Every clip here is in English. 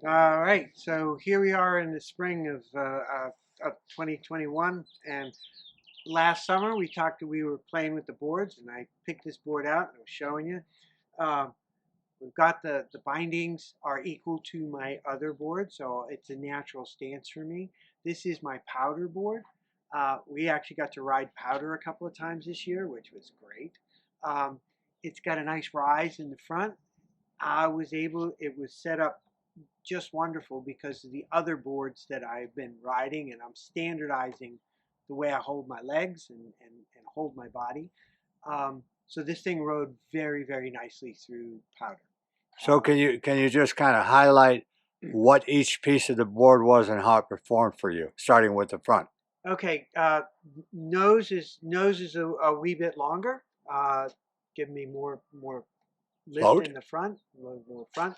All right, so here we are in the spring of 2021, and last summer we were playing with the boards, and I picked this board out and I was showing you. Uh, we've got the bindings are equal to my other board, so it's a natural stance for me. This is my powder board. We actually got to ride powder a couple of times this year, which was great. Um, it's got a nice rise in the front. It was set up just wonderful because of the other boards that I've been riding, and I'm standardizing the way I hold my legs and hold my body. So this thing rode very, very nicely through powder. So can you just kind of highlight what each piece of the board was and how it performed for you, starting with the front? Okay, nose is a wee bit longer, give me more lift Float? in the front, more front.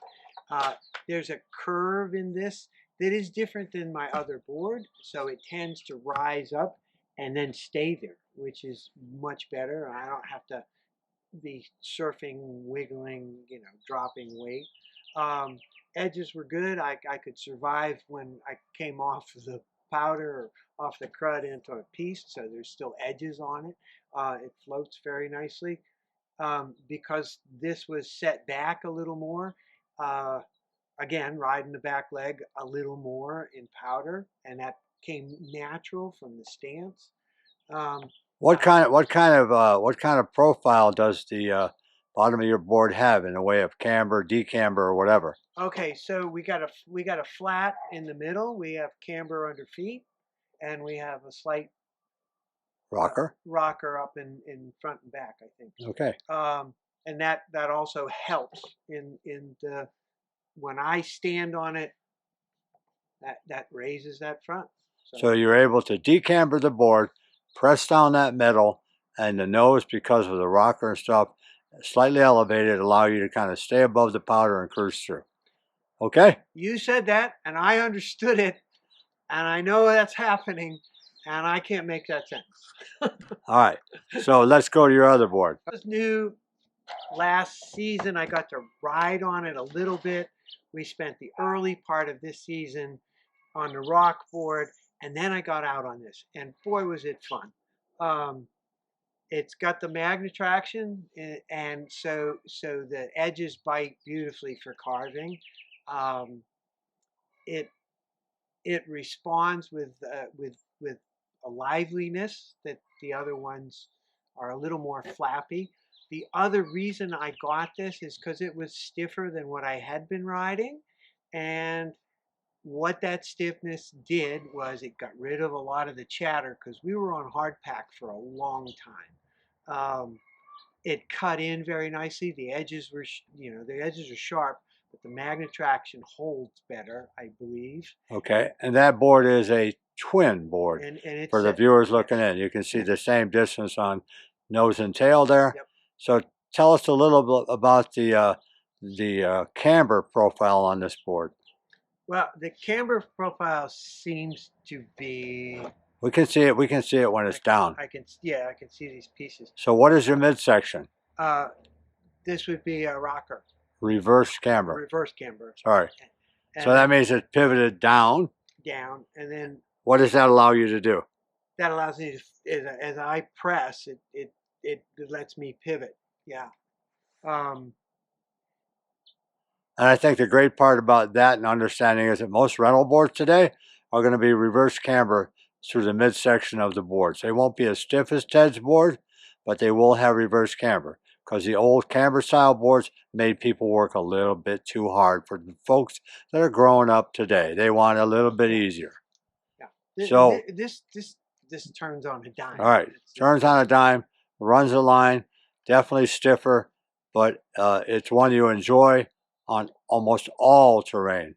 Uh, there's a curve in this that is different than my other board, so it tends to rise up and then stay there, which is much better. I don't have to be surfing, wiggling, dropping weight. Um, Edges were good. I could survive when I came off the powder or off the crud into a piece, so there's still edges on it. It floats very nicely. Because this was set back a little more. Uh, Again, riding the back leg a little more in powder, and that came natural from the stance. Um, What kind of profile does the bottom of your board have in the way of camber, decamber, or whatever? okay, so we got a flat in the middle. We have camber under feet, and we have a slight Rocker? rocker up in front and back, I think. Okay. And that also helps in the when I stand on it, that raises that front. So you're able to decamber the board, press down that metal, and the nose, because of the rocker and stuff, slightly elevated, allow you to kind of stay above the powder and cruise through. Okay? You said that, and I understood it, and I know that's happening, and I can't make that sense. All right. So let's go to your other board. It was new last season. I got to ride on it a little bit. We spent the early part of this season on the rock board, and then I got out on this, and boy, was it fun. It's got the magnet traction, and so the edges bite beautifully for carving. Um, it it responds with a liveliness that the other ones are a little more flappy. The other reason I got this is because it was stiffer than what I had been riding, and what that stiffness did was it got rid of a lot of the chatter because we were on hard pack for a long time. It cut in very nicely. The edges were, the edges are sharp, but the magnet traction holds better, I believe. Okay. And that board is a twin board. And it's for the viewers looking in, you can see the same distance on nose and tail there. Yep. So tell us a little bit about the camber profile on this board. Well, the camber profile seems to be. We can see it. We can see it when it's down. I can see these pieces. So what is your midsection? This would be a rocker. Reverse camber. Reverse camber. Sorry. So that means it's pivoted down. Down, and then. What does that allow you to do? That allows me to, as I press, it lets me pivot. Yeah. And I think the great part about that and understanding is that most rental boards today are going to be reverse camber through the midsection of the boards. They won't be as stiff as Ted's board, but they will have reverse camber because the old camber style boards made people work a little bit too hard for the folks that are growing up today. They want it a little bit easier. Yeah. So this turns on a dime. All right, turns on a dime, runs a line, definitely stiffer, but it's one you enjoy on almost all terrain.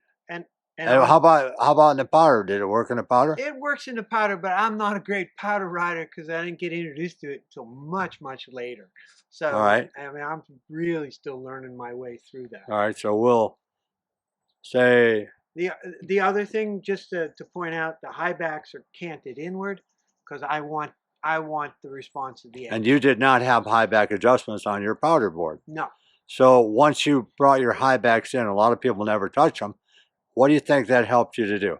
And how about in the powder? Did it work in the powder? It works in the powder, but I'm not a great powder rider because I didn't get introduced to it until much later. So all right. I mean, I'm really still learning my way through that. All right, so we'll say the other thing, just to point out, the high backs are canted inward because I want the response of the edge. And you did not have high back adjustments on your powder board. No. So once you brought your high backs in, a lot of people never touch them. What do you think that helped you to do?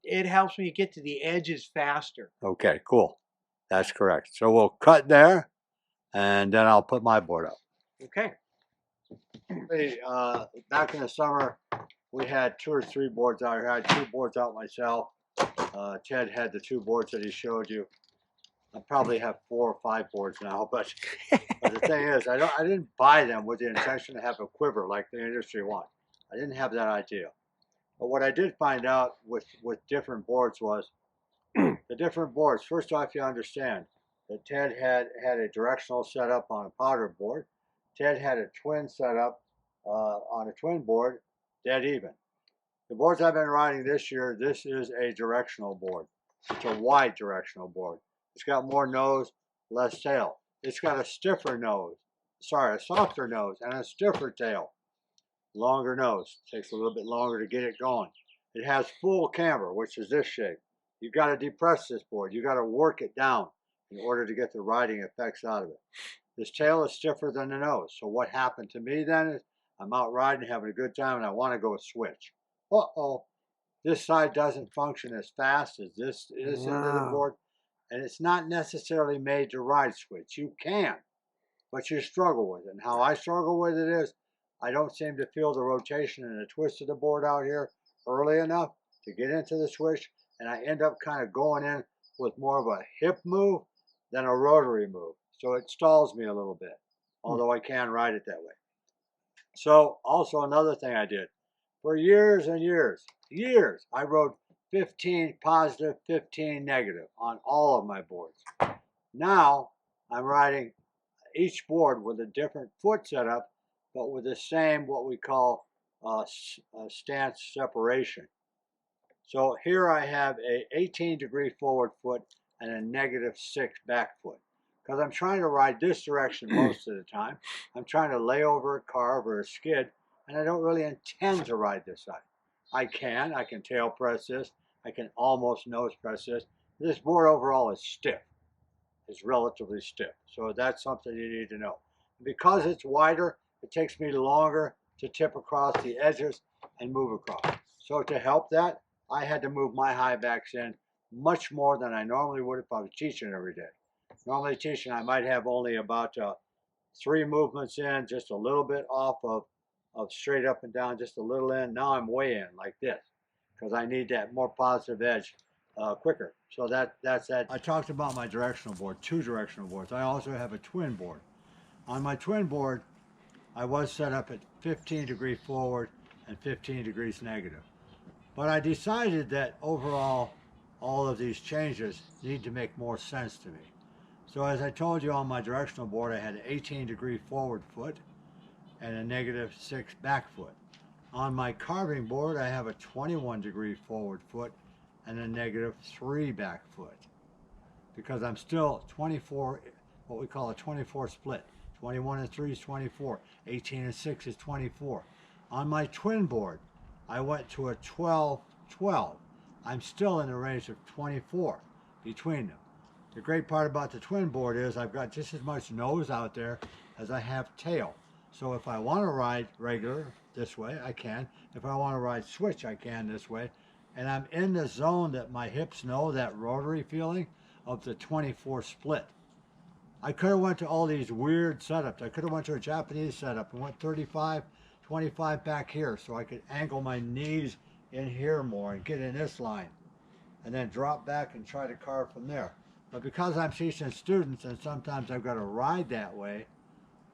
It helps me get to the edges faster. Okay, cool. That's correct. So we'll cut there, and then I'll put my board up. Okay. Hey, back in the summer, we had 2 or 3 boards out here. I had 2 boards out myself. Ted had the 2 boards that he showed you. I probably have 4 or 5 boards now, but the thing is, I didn't buy them with the intention to have a quiver like the industry wants. I didn't have that idea. But what I did find out with different boards was the different boards. First off, you understand that Ted had a directional setup on a powder board. Ted had a twin setup on a twin board, dead even. The boards I've been riding this year, this is a directional board. It's a wide directional board. It's got more nose, less tail. It's got a stiffer nose, sorry, a softer nose and a stiffer tail. Longer nose, takes a little bit longer to get it going. It has full camber, which is this shape. You got to depress this board. You got to work it down in order to get the riding effects out of it. This tail is stiffer than the nose. So what happened to me then is I'm out riding, having a good time, and I want to go switch. Uh-oh, this side doesn't function as fast as this is into the board, and it's not necessarily made to ride switch. You can, but you struggle with it. And how I struggle with it is I don't seem to feel the rotation and the twist of the board out here early enough to get into the switch, and I end up kind of going in with more of a hip move than a rotary move. So it stalls me a little bit, although I can ride it that way. So also another thing I did, for years and years, I rode 15 positive, 15 negative on all of my boards. Now I'm riding each board with a different foot setup, but with the same what we call stance separation. So here I have a 18-degree forward foot and a -6 back foot. Because I'm trying to ride this direction most of the time. I'm trying to lay over a carve or a skid, and I don't really intend to ride this side. I can tail press this. I can almost nose press this. This board overall is stiff. It's relatively stiff. So that's something you need to know. Because it's wider, it takes me longer to tip across the edges and move across. So to help that, I had to move my high backs in much more than I normally would if I was teaching every day. Normally teaching, I might have only about 3 movements in, just a little bit off of straight up and down, just a little in. Now I'm way in like this because I need that more positive edge quicker. So that's that. I talked about my directional board, 2 directional boards. I also have a twin board. On my twin board, I was set up at 15 degree forward and 15 degrees negative. But I decided that overall, all of these changes need to make more sense to me. So as I told you on my directional board, I had an 18-degree forward foot and a -6 back foot. On my carving board, I have a 21-degree forward foot and a -3 back foot. Because I'm still 24, what we call a 24 split. 21 and 3 is 24. 18 and 6 is 24. On my twin board, I went to a 12-12. I'm still in the range of 24 between them. The great part about the twin board is I've got just as much nose out there as I have tail. So if I want to ride regular this way, I can. If I want to ride switch, I can this way. And I'm in the zone that my hips know, that rotary feeling of the 24 split. I could have went to all these weird setups. I could have went to a Japanese setup and went 35, 25 back here so I could angle my knees in here more and get in this line and then drop back and try to carve from there. But because I'm teaching students and sometimes I've got to ride that way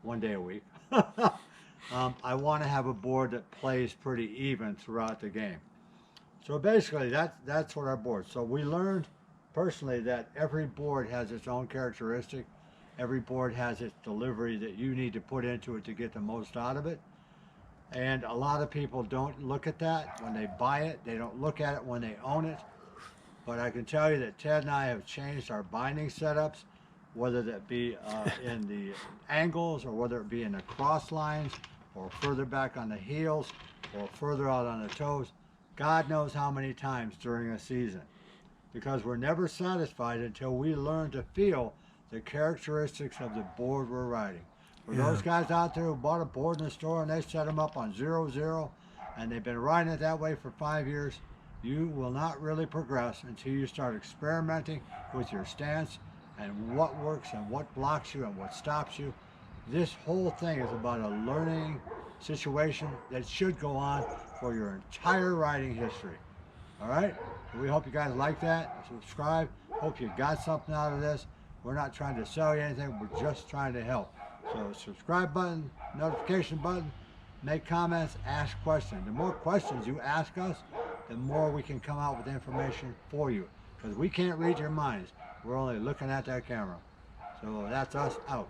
1 day a week, I want to have a board that plays pretty even throughout the game. So basically that's what our board. So we learned personally that every board has its own characteristic. Every board has its delivery that you need to put into it to get the most out of it. And a lot of people don't look at that when they buy it. They don't look at it when they own it. But I can tell you that Ted and I have changed our binding setups, whether that be in the angles or whether it be in the cross lines or further back on the heels or further out on the toes. God knows how many times during a season. Because we're never satisfied until we learn to feel the characteristics of the board we're riding. For those guys out there who bought a board in the store and they set them up on 0-0 and they've been riding it that way for 5 years, you will not really progress until you start experimenting with your stance and what works and what blocks you and what stops you. This whole thing is about a learning situation that should go on for your entire riding history. All right? So we hope you guys like that. Subscribe. Hope you got something out of this. We're not trying to sell you anything. We're just trying to help. So subscribe button, notification button, make comments, ask questions. The more questions you ask us, the more we can come out with information for you. Because we can't read your minds. We're only looking at that camera. So that's us out.